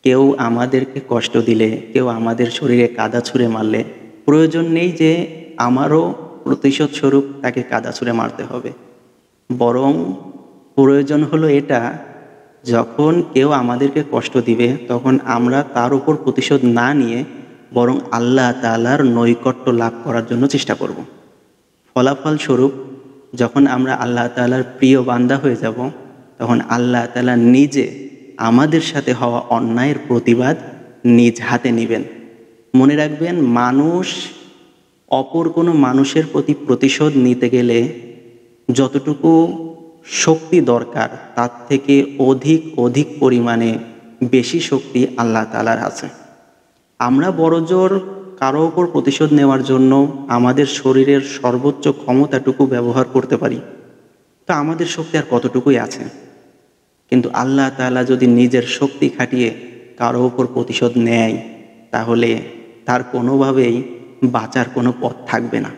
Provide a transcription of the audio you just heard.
কেউ আমাদেরকে কষ্ট দিলে, কেউ আমাদের শরীরে কাদা ছুঁড়ে মারলে প্রয়োজন নেই যে আমারও প্রতিশোধ স্বরূপ তাকে কাদা ছুঁড়ে মারতে হবে। বরং প্রয়োজন হলো এটা, যখন কেউ আমাদেরকে কষ্ট দিবে তখন আমরা তার উপর প্রতিশোধ না নিয়ে বরং আল্লাহ তাআলার নৈকট্য লাভ করার জন্য চেষ্টা করব। ফলাফল স্বরূপ যখন আমরা আল্লাহ তাআলার প্রিয় বান্দা হয়ে যাব, তখন আল্লাহ তাআলা নিজে আমাদের সাথে হওয়া অন্যায়ের প্রতিবাদ নিজ হাতে নেবেন। মনে রাখবেন, মানুষ অপর কোনো মানুষের প্রতি প্রতিশোধ নিতে গেলে যতটুকু শক্তি দরকার তার থেকে অধিক পরিমাণে বেশি শক্তি আল্লাহ তাআলার আছে। আমরা বড়জোর কারো ওপর প্রতিশোধ নেওয়ার জন্য আমাদের শরীরের সর্বোচ্চ ক্ষমতাটুকু ব্যবহার করতে পারি, তো আমাদের শক্তি আর কতটুকুই আছে। কিন্তু আল্লাহ তাআলা যদি নিজের শক্তি খাটিয়ে কারো ওপর প্রতিশোধ নেয়, তাহলে তার কোনোভাবেই বাঁচার কোনো পথ থাকবে না।